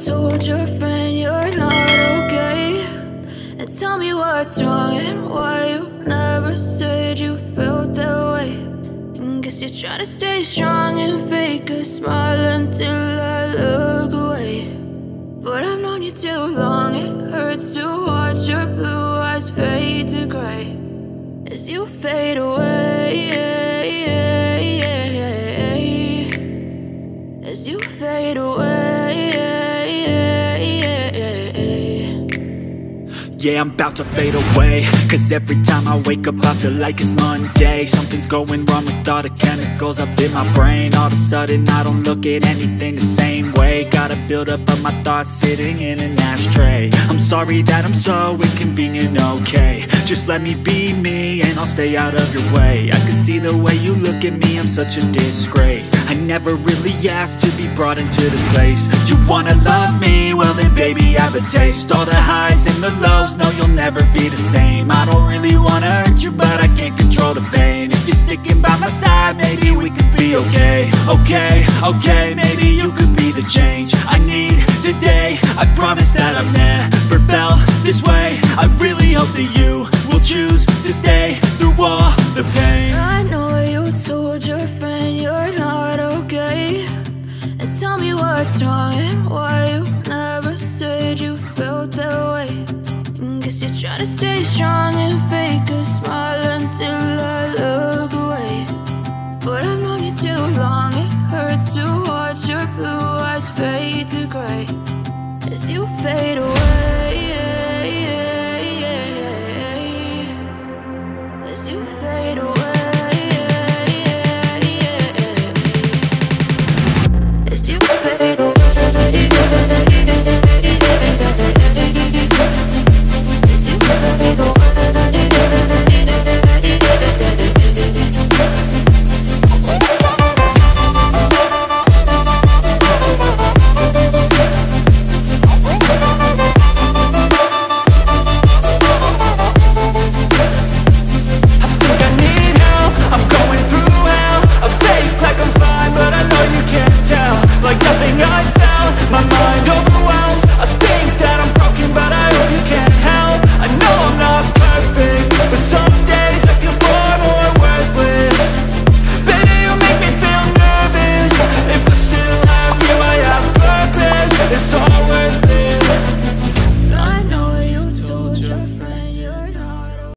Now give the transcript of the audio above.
told your friend you're not okay, and tell me what's wrong and why you never said you felt that way. And guess you're trying to stay strong and fake a smile until I look away. But I've known you too long, it hurts to watch your blue eyes fade to gray as you fade away, as you fade away. Yeah, I'm about to fade away, cause every time I wake up I feel like it's Monday. Something's going wrong with all the chemicals up in my brain. All of a sudden I don't look at anything the same way. Gotta build up of my thoughts sitting in an ashtray. I'm sorry that I'm so inconvenient, okay. Just let me be me and I'll stay out of your way. I can see the way you look at me, I'm such a disgrace. I never really asked to be brought into this place. You wanna love me? Well then baby I have a taste. All the highs and the lows, no you'll never be the same. I don't really wanna hurt you but I can't control the pain. If you're sticking by my side maybe we could be okay. Okay, maybe you could be the change I need today. I promise that I've never felt this way. I really hope that you will choose to stay through all the pain. I know you told your friend you're not okay, and tell me what's wrong and why you never said you felt that way. And guess you're trying to stay strong and fake a smile until I look away. But I've known you too long, it hurts to watch your blue eyes fade to gray as you fade away.